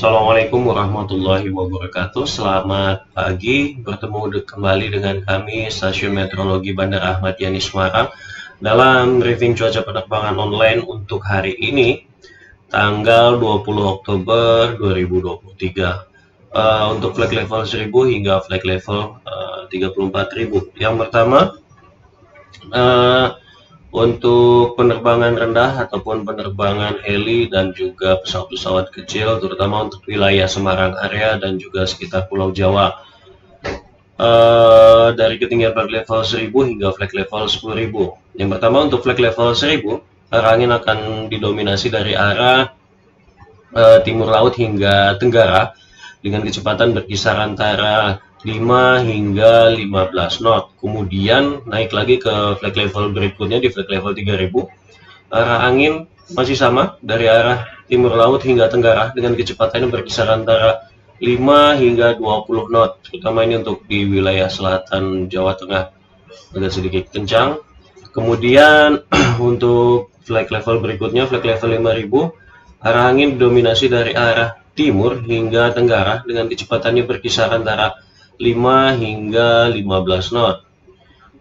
Assalamualaikum warahmatullahi wabarakatuh. Selamat pagi, kembali dengan kami Stasiun Meteorologi Bandara Ahmad Yani Semarang dalam briefing cuaca penerbangan online untuk hari ini, tanggal 20 Oktober 2023. Untuk flight level 1000 hingga flight level 34.000. Yang pertama, eh, untuk penerbangan rendah ataupun penerbangan heli dan juga pesawat-pesawat kecil, terutama untuk wilayah Semarang area dan juga sekitar Pulau Jawa, dari ketinggian flight level 1000 hingga flight level 10.000. Yang pertama untuk flight level 1000, arah angin akan didominasi dari arah timur laut hingga tenggara dengan kecepatan berkisar antara 5 hingga 15 knot. Kemudian naik lagi ke flight level berikutnya di flight level 3000. Arah angin masih sama dari arah timur laut hingga tenggara dengan kecepatan yang berkisar antara 5 hingga 20 knot. Terutama ini untuk di wilayah selatan Jawa Tengah agak sedikit kencang. Kemudian untuk flight level berikutnya, flight level 5000, arah angin didominasi dari arah timur hingga tenggara dengan kecepatannya berkisar antara 5 hingga 15 knot.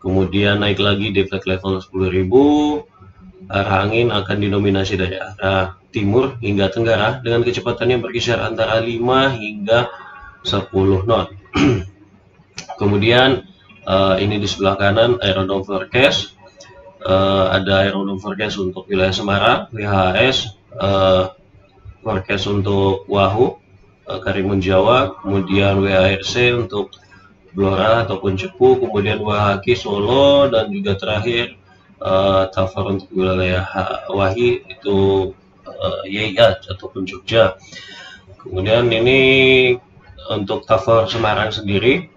Kemudian naik lagi di flight level 10.000, arah angin akan didominasi dari arah timur hingga tenggara dengan kecepatannya berkisar antara 5 hingga 10 knot. Kemudian ini di sebelah kanan aerodrome forecast. Ada aerodrome forecast untuk wilayah Semarang, WHS, forecast untuk Wahoo, Karimun Jawa, kemudian WHRC untuk Blora ataupun Cepu, kemudian WHQ Solo, dan juga terakhir TAFAR untuk wilayah Wahi itu YIA ataupun Jogja. Kemudian ini untuk TAFAR Semarang sendiri,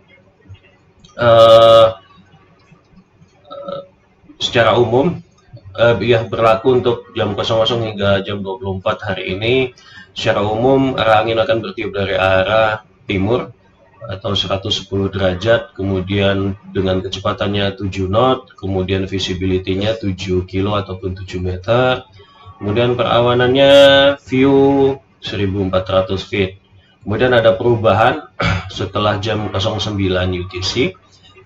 secara umum ya berlaku untuk jam 00 hingga jam 24 hari ini. Secara umum arah angin akan bertiup dari arah timur atau 110 derajat, kemudian dengan kecepatannya 7 knot, kemudian visibility-nya 7 kilo ataupun 7 meter, kemudian perawanannya view 1400 feet. Kemudian ada perubahan setelah jam 09 UTC,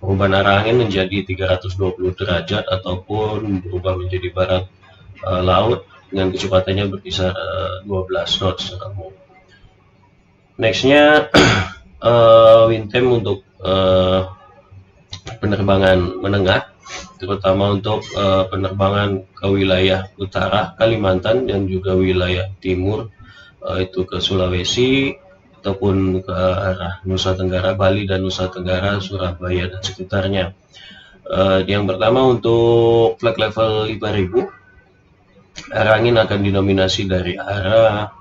perubahan arah angin menjadi 320 derajat ataupun berubah menjadi barat laut dengan kecepatannya berkisar 12 knots. Nextnya wind time untuk penerbangan menengah, terutama untuk penerbangan ke wilayah utara Kalimantan dan juga wilayah timur, itu ke Sulawesi ataupun ke arah Nusa Tenggara, Bali dan Nusa Tenggara, Surabaya dan sekitarnya. Yang pertama untuk flight level 5000, arah angin akan didominasi dari arah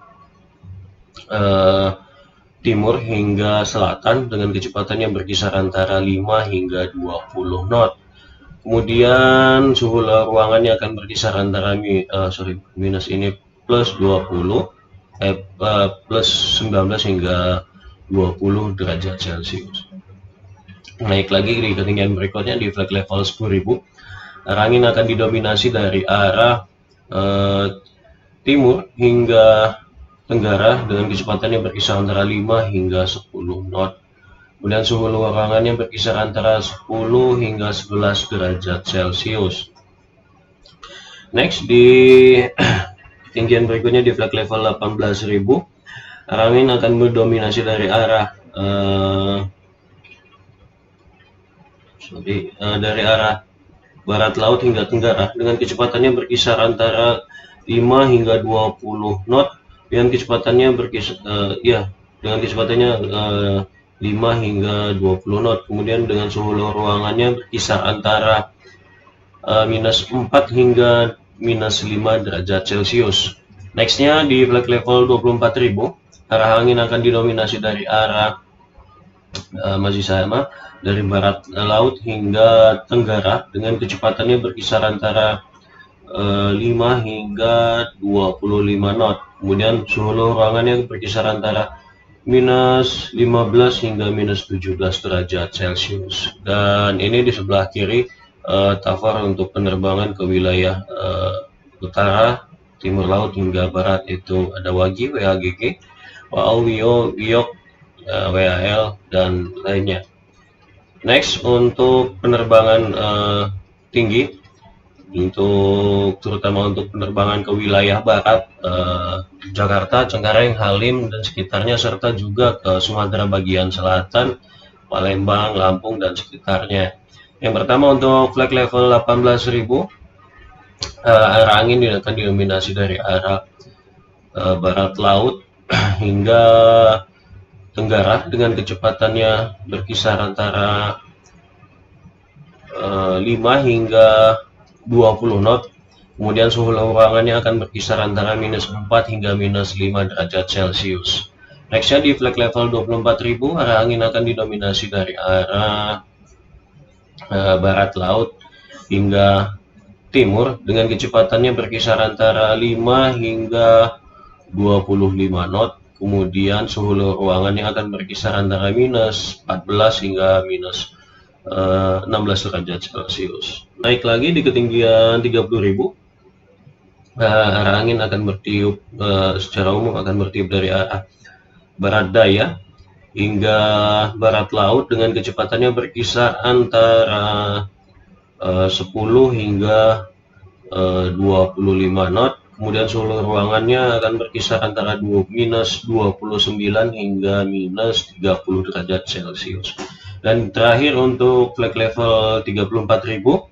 timur hingga selatan dengan kecepatan yang berkisar antara 5 hingga 20 knot. Kemudian suhu ruangannya akan berkisar antara minus ini plus 20 plus 19 hingga 20 derajat Celcius. Naik lagi di ketinggian berikutnya di flight level 10.000, arah angin akan didominasi dari arah timur hingga tenggara dengan kecepatan yang berkisar antara 5 hingga 10 knot. Kemudian suhu ruangannya berkisar antara 10 hingga 11 derajat Celcius. Next di ketinggian berikutnya di flight level 18.000, arah angin akan berdominasi dari arah dari arah barat laut hingga tenggara dengan kecepatannya berkisar antara 5 hingga 20 knot dengan kecepatannya berkisar dengan kecepatannya 5 hingga 20 knot. Kemudian dengan suhu ruangannya berkisar antara minus 4 hingga minus 5 derajat Celcius. Nextnya di flight level 24.000, arah angin akan didominasi dari arah masih sama dari barat laut hingga tenggara dengan kecepatannya berkisar antara 5 hingga 25 knot. Kemudian suhu ruangannya berkisar antara minus 15 hingga minus 17 derajat Celcius. Dan ini di sebelah kiri TAFAR untuk penerbangan ke wilayah utara, timur laut hingga barat, itu ada WAGI, WAGG, Pau, Wio, Wiok, WAL, dan lainnya. Next, untuk penerbangan tinggi, terutama untuk penerbangan ke wilayah barat, Jakarta, Cengkareng, Halim, dan sekitarnya, serta juga ke Sumatera bagian selatan, Palembang, Lampung, dan sekitarnya. Yang pertama untuk flight level 18.000, arah angin akan didominasi dari arah barat laut hingga tenggara dengan kecepatannya berkisar antara 5 hingga 20 knot. Kemudian suhu ruangannya akan berkisar antara -4 hingga -5 derajat Celcius. Nextnya di flight level 24.000, arah angin akan didominasi dari arah barat laut hingga timur dengan kecepatannya berkisar antara 5 hingga 25 knot. Kemudian suhu ruangannya akan berkisar antara -14 hingga -16 derajat Celcius. Naik lagi di ketinggian 30.000, arah angin akan bertiup secara umum akan bertiup dari arah barat daya hingga barat laut dengan kecepatannya berkisar antara 10 hingga 25 knot. Kemudian suhu ruangannya akan berkisar antara -29 hingga -30 derajat Celcius. Dan terakhir untuk flight level 34.000,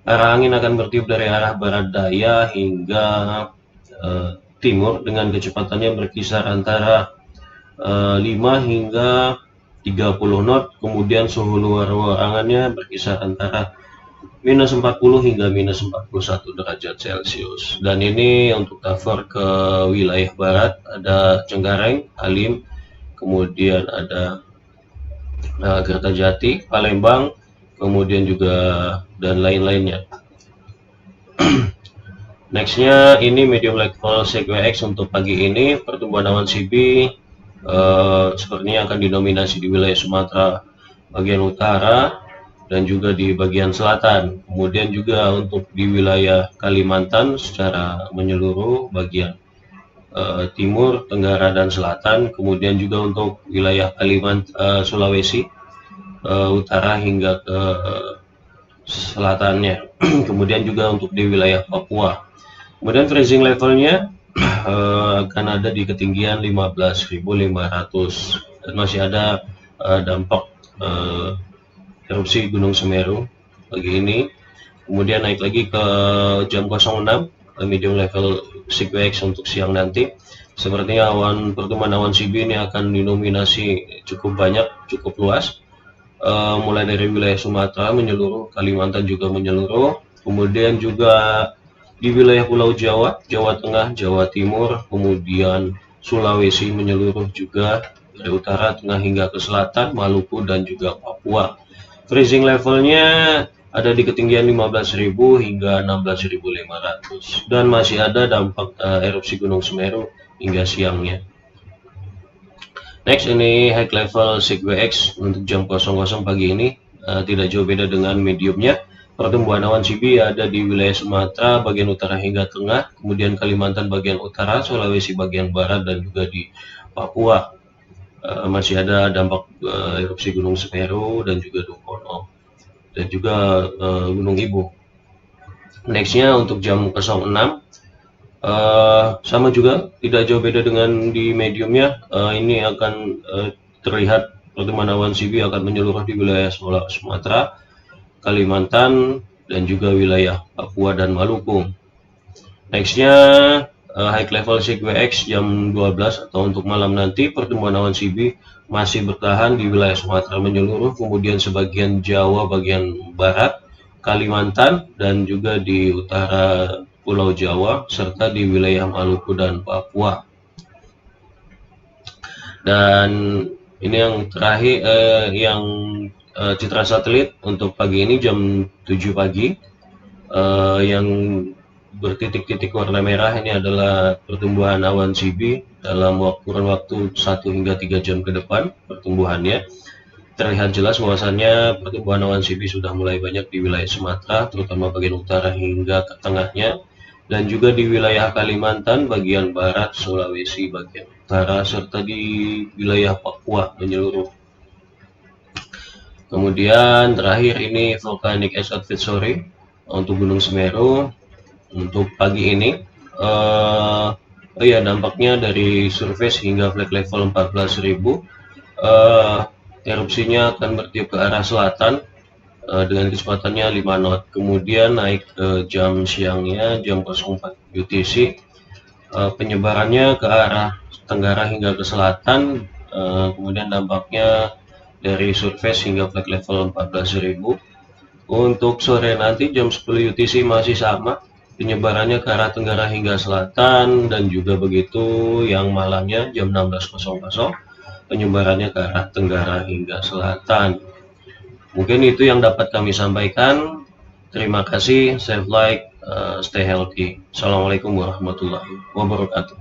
arah angin akan bertiup dari arah barat daya hingga timur dengan kecepatannya berkisar antara 5 hingga 30 knot. Kemudian suhu ruangannya berkisar antara -40 hingga -41 derajat Celcius. Dan ini untuk cover ke wilayah barat, ada Cengkareng, Halim, kemudian ada Kertajati, Palembang, kemudian juga dan lain-lainnya. Nextnya ini medium level CQX untuk pagi ini. Pertumbuhan awan CB sepertinya akan didominasi di wilayah Sumatera bagian utara dan juga di bagian selatan. Kemudian juga untuk di wilayah Kalimantan secara menyeluruh bagian timur, tenggara, dan selatan. Kemudian juga untuk wilayah Sulawesi utara hingga ke selatannya. Kemudian juga untuk di wilayah Papua. Kemudian freezing levelnya akan ada di ketinggian 15.500 dan masih ada dampak erupsi Gunung Semeru pagi ini. Kemudian naik lagi ke jam 06, medium level CQX untuk siang nanti. Sepertinya pertumbuhan awan CB ini akan didominasi cukup banyak, cukup luas, mulai dari wilayah Sumatera menyeluruh, Kalimantan juga menyeluruh, kemudian juga di wilayah Pulau Jawa, Jawa Tengah, Jawa Timur, kemudian Sulawesi menyeluruh juga dari utara, tengah hingga ke selatan, Maluku, dan juga Papua. Freezing levelnya ada di ketinggian 15.000 hingga 16.500 dan masih ada dampak erupsi Gunung Semeru hingga siangnya. Next, ini high level CQX untuk jam 00 pagi ini, tidak jauh beda dengan mediumnya. Pertumbuhan awan CB ada di wilayah Sumatera bagian utara hingga tengah, kemudian Kalimantan bagian utara, Sulawesi bagian barat, dan juga di Papua. Masih ada dampak erupsi Gunung Semeru dan juga Dukono dan juga Gunung Ibu. Nextnya untuk jam 06, sama juga tidak jauh beda dengan di mediumnya. Ini akan terlihat pertumbuhan awan CB akan menyeluruh di wilayah Sumatera, Kalimantan, dan juga wilayah Papua dan Maluku. Nextnya high level CQX jam 12 atau untuk malam nanti, pertumbuhan awan CB masih bertahan di wilayah Sumatera menyeluruh, kemudian sebagian Jawa bagian barat, Kalimantan, dan juga di utara Pulau Jawa, serta di wilayah Maluku dan Papua. Dan ini yang terakhir, citra satelit untuk pagi ini jam 7 pagi, yang bertitik-titik warna merah ini adalah pertumbuhan awan CB dalam kurun waktu 1 hingga 3 jam ke depan. Pertumbuhannya terlihat jelas bahwasannya pertumbuhan awan CB sudah mulai banyak di wilayah Sumatera, terutama bagian utara hingga ke tengahnya, dan juga di wilayah Kalimantan bagian barat, Sulawesi bagian utara, serta di wilayah Papua menyeluruh. Kemudian terakhir ini volcanic ash advisory untuk Gunung Semeru untuk pagi ini. Oh ya, dampaknya dari surface hingga flag level 14.000, erupsinya akan bertiup ke arah selatan dengan kecepatannya 5 knot. Kemudian naik ke jam siangnya jam 04 UTC. Penyebarannya ke arah tenggara hingga ke selatan. Kemudian dampaknya dari surface hingga flag level 14.000. Untuk sore nanti jam 10 UTC masih sama, penyebarannya ke arah tenggara hingga selatan, dan juga begitu yang malamnya jam 16.00 penyebarannya ke arah tenggara hingga selatan. Mungkin itu yang dapat kami sampaikan. Terima kasih, save like, stay healthy. Assalamualaikum warahmatullahi wabarakatuh.